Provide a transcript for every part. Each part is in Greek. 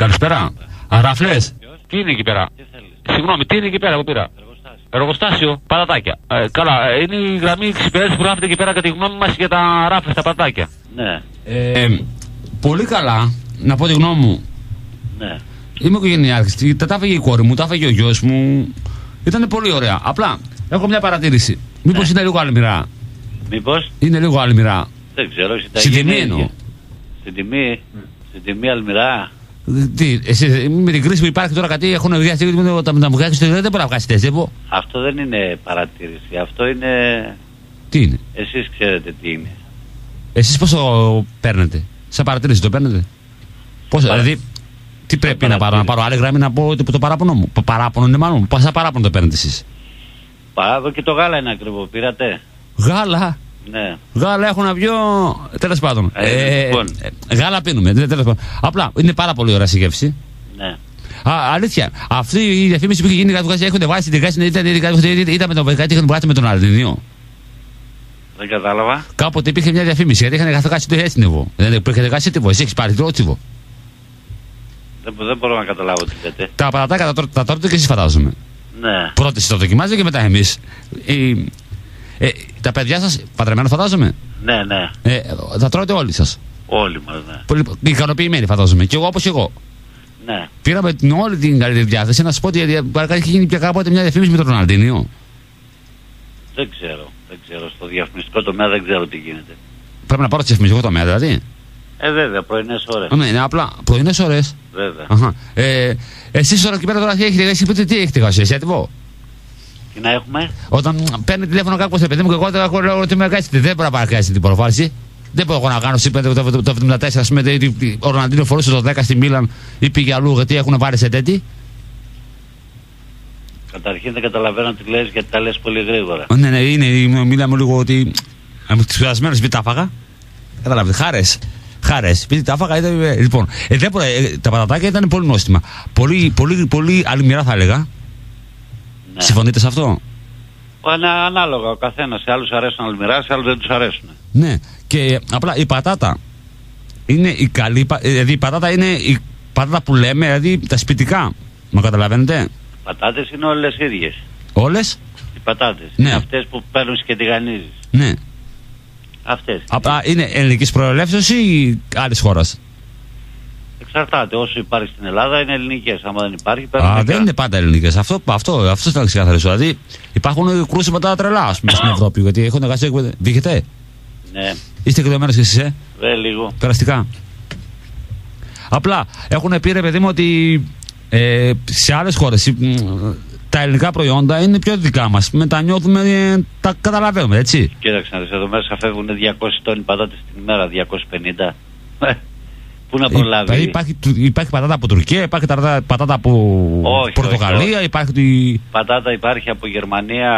Καλησπέρα. Αράφλες. Τι είναι εκεί πέρα? Συγγνώμη, τι είναι εκεί πέρα που πήρα? Εργοστάσιο, πατατάκια. Καλά, είναι η γραμμή της υπηρεσίας που γράφεται εκεί πέρα κατά τη γνώμη μας για τα ράφλες, τα πατατάκια. Ναι. Πολύ καλά, να πω τη γνώμη μου. Ναι. Είμαι οικογενειάρχης, τα έφαγε η κόρη μου, τα έφαγε ο γιος μου. Ήταν πολύ ωραία. Απλά έχω μια παρατήρηση. Μήπως είναι λίγο αλμυρά? Μήπως? Είναι λίγο αλμυρά. Δεν ξέρω. Στην τιμή εννοώ. Στην τιμή αλμυρά. Τι, εσύ, με την κρίση που υπάρχει τώρα κάτι έχουν βγει με τα βγάζει στο δεν μπορεί να βγάζει τέσσερα. Αυτό δεν είναι παρατήρηση. Αυτό είναι. Τι είναι? Εσείς ξέρετε τι είναι. Εσείς πώς το παίρνετε? Σαν παρατήρηση το παίρνετε? Πώς, δηλαδή, τι πρέπει να πάρω άλλη γραμμή να πω το παράπονο μου? Παράπονο είναι μάλλον. Πόσα παράπονο το παίρνετε εσείς? Παράδο και το γάλα είναι ακριβό. Πήρατε? Γάλα. Ναι. Γάλα έχω να πιω. Τέλος πάντων. Λοιπόν. Γάλα πίνουμε. Τέλος πάντων. Απλά είναι πάρα πολύ ωραία γεύση. Ναι. Αλήθεια. Αυτή η διαφήμιση που είχε γίνει έχουν βάλει στην δικάση ήταν με τον Βεκάτη, είχαν βγάλει με τον Αρδινίο. Δεν κατάλαβα. Κάποτε υπήρχε μια διαφήμιση γιατί είχαν καθίσει το έτσινευο. Δεν υπήρχε κασίτιβο. Εσύ έχεις πάρει το ότσιβο. Δεν μπορώ να καταλάβω τι λέτε. Τα πατατάκια τα τρώτε και εσείς φαντάζομαι. Ναι. Πρώτα εσείς το δοκιμάζετε και μετά εμείς. Τα παιδιά σας, παντρεμένα φαντάζομαι. Ναι, ναι. Θα τρώτε όλοι σας. Όλοι μας, ναι. Πολύ ικανοποιημένοι φαντάζομαι. Και εγώ όπως εγώ. Ναι. Πήραμε όλη την καλύτερη διάθεση να σας πω ότι έχει γίνει πια κάποτε μια διαφήμιση με τον Ροναλντίνιο. Δεν ξέρω. Στο διαφημιστικό τομέα δεν ξέρω τι γίνεται. Πρέπει να πάρω το διαφημιστικό τομέα δηλαδή. Βέβαια, πρωινές ώρες. Ναι, είναι απλά. Πρωινές ώρες. Βέβαια. Εσείς τώρα εκεί πέρα τώρα τι έχετε γράψει, εσύ έτοιμο? Τι να έχουμε? Όταν παίρνει τηλέφωνο κάποιος παιδί μου και εγώ δεν λέω ότι με αγκάσετε, δεν μπορεί να παρακάσει την προφάση. Δεν μπορώ να κάνω το 74, ας πούμε, ο Ροναλντίνο φορούσε το 10 στη Μίλαν ή πήγε αλλού γιατί έχουν βάλει σε τέτοιο. Καταρχήν δεν καταλαβαίνω τι λες γιατί τα λες πολύ γρήγορα. Ναι, μιλάμε λίγο ότι. Σπουδασμένος επειδή τα έφαγα. Καταλάβετε, χάρες. Επειδή τα έφαγα ήταν. Λοιπόν, τα πατατάκια ήταν πολύ νόστιμα. Πολύ αλμυρά θα έλεγα. Ναι. Συμφωνείτε σε αυτό? Ανάλογα ο καθένας. Σε άλλους αρέσουν αλμυρά, σε άλλους δεν τους αρέσουν. Ναι, και απλά η πατάτα είναι η καλή. Δηλαδή η πατάτα είναι η πατάτα που λέμε, δηλαδή τα σπιτικά. Μα καταλαβαίνετε? Οι πατάτες είναι όλες ίδιες. Όλες? Οι πατάτες. Ναι. Είναι αυτές που παίρνεις και τηγανίζεις. Ναι. Αυτές. Απλά είναι ελληνικής προελεύσεως ή άλλης χώρας? Εξαρτάται. Όσο υπάρχει στην Ελλάδα είναι ελληνικές. Άμα δεν υπάρχει, δεν είναι πάντα ελληνικές. Αυτό θα ξεκαθαρίσω. Δηλαδή υπάρχουν κρούσματα τρελά, ας πούμε, στην Ευρώπη. Γιατί έχουν εργαστεί. Δείχνετε? Ναι. Είστε εκδομένος κι εσείς, λίγο. Περαστικά. Απλά έχουν πει, ρε παιδί μου, ότι σε άλλες χώρες τα ελληνικά προϊόντα είναι πιο δικά μας. Τα νιώθουμε, τα καταλαβαίνουμε, έτσι. Κοίταξε, εδώ μέσα φεύγουν 200 τόνοι πατάτες την ημέρα, 250. Πού να προλάβει? Υπάρχει πατάτα από Τουρκία, υπάρχει πατάτα από Πορτογαλία, υπάρχει. Πατάτα υπάρχει από Γερμανία,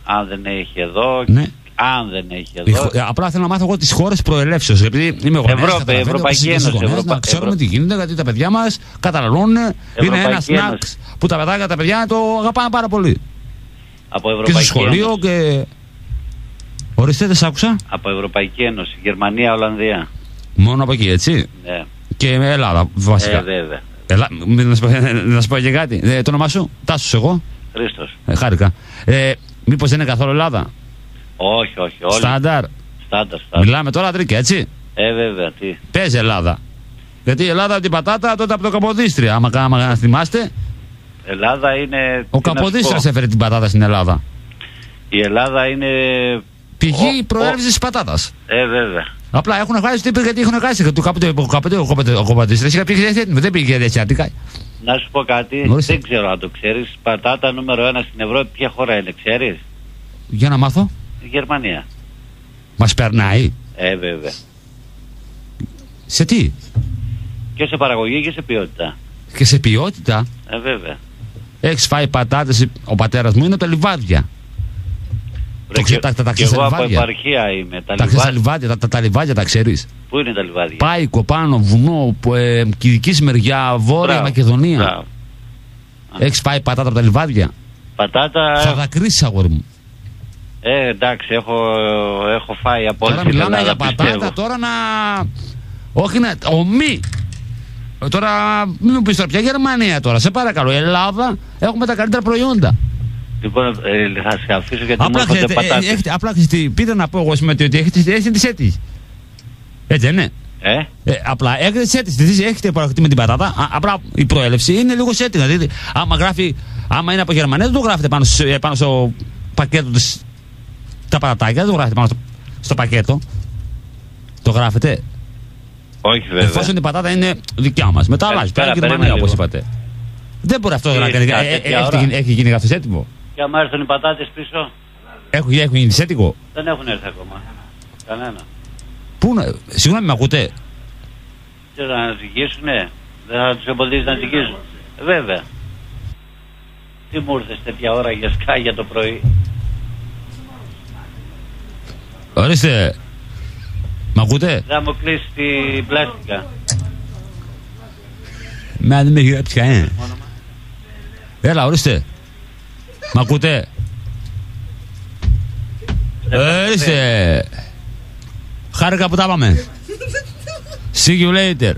αν δεν έχει εδώ. Ναι. Αν δεν έχει εδώ. Απλά θέλω να μάθω εγώ τις χώρες προελεύσεως. Επειδή είμαι γονέας, Ευρωπαϊκή Ένωση. Να ξέρουμε τι γίνεται, γιατί τα παιδιά μας καταναλώνουν. Είναι ένα σνακ που τα παιδιά το αγαπάνε πάρα πολύ. Από Ευρωπαϊκή και στο σχολείο Ένωση. Και. Ορίστε, δεν σ' άκουσα. Από Ευρωπαϊκή Ένωση. Γερμανία, Ολλανδία. Μόνο από εκεί, έτσι. Ναι. Και Ελλάδα, βασικά. Βέβαια. Να σου πω και κάτι. Το όνομά σου? Τάσος εγώ. Χρήστος. Χάρηκα. Μήπως δεν είναι καθόλου Ελλάδα? Όχι. Στάνταρ. Μιλάμε τώρα τρίκια, έτσι. Βέβαια, τι. Παίζει Ελλάδα. Γιατί η Ελλάδα την πατάτα τότε από το Καποδίστρια. Άμα θυμάστε. Ελλάδα είναι. Ο Καποδίστριας έφερε την πατάτα στην Ελλάδα. Η Ελλάδα είναι. Πηγή προέλευσης της πατάτας. Βέβαια. Απλά έχουν χάσει γιατί έχουν χάσει. Ο Καποδίστριας δεν πήγε δεσιατικά. Να σου πω κάτι. Ορίστε. Δεν ξέρω αν το ξέρεις. Πατάτα νούμερο 1 στην Ευρώπη, ποια χώρα είναι, ξέρεις? Για να μάθω. Η Γερμανία. Μας περνάει. Βέβαια. Σε τι? Και σε παραγωγή και σε ποιότητα. Και σε ποιότητα. Βέβαια. Έχεις φάει πατάτες? Ο πατέρας μου είναι από τα Λιβάδια. Και εγώ από επαρχία είμαι. Τα Λιβάδια τα ξέρεις? Πού είναι τα Λιβάδια? Πάικο, πάνω, βουνό, Κηδικής μεριά, Βόρεια Μακεδονία. Έχεις φάει πατάτα από τα Λιβάδια? Πατάτα. Θα δακρύσεις, αγόρι μου. Εντάξει, έχω φάει από όλη τώρα την μιλάμε Ελλάδα, για πατάτα, πιστεύω. τώρα να. Όχι να. Ομή. Τώρα, μην μου πεις τώρα πια Γερμανία τώρα. Σε παρακαλώ, η Ελλάδα έχουμε τα καλύτερα προϊόντα. Λοιπόν, θα σε αφήσω γιατί μου έρχονται πατάτες. Απλά πείτε να πω εγώ συμμετέχει ότι έχετε τις αίτηση. Έτσι δεν είναι? Απλά έχετε τις αίτηση. Έχετε παραχθεί με την πατάτα. Απλά η προέλευση είναι λίγο σε αίτηση. Δηλαδή, άμα είναι από Γερμανία, δεν το γράφετε πάνω στο πακέτο της. Τα πατατάκια δεν το γράφετε πάνω στο πακέτο. Το γράφετε. Όχι βέβαια. Εφόσον η πατάτα είναι δικιά μας. Μετά αλλάζει. Πέρα Γερμανία όπως είπατε. Δεν μπορεί αυτό να κάνει. Έχει γίνει καθώς έτοιμο. Και άμα έρθουν οι πατάτες πίσω. Έχουν γίνει έτοιμο. Δεν έχουν έρθει ακόμα. Κανένα. Πού να. Συγγνώμη, με ακούτε? Θέλω να ζυγίσουνε. Δεν θα τους εμποδίζει να ζυγίσουν. Βέβαια. Τι μου ήρθες τέτοια ώρα για σκάγια το πρωί? Ορίστε. Μ' ακούτε? Θα μου κλείσει την πλάστικα. Δεν με έχει γράψει κανένα. Έλα, ορίστε. Μ' ακούτε? Ορίστε. Χάρηκα που τα πάμε. See you later.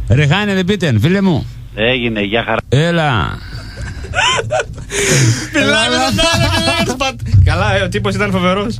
Ρεχάνε δεν πείτε, φίλε μου. Έγινε, για χαρά. Έλα. Μιλάμε, καλά, ο τύπος ήταν φοβερός.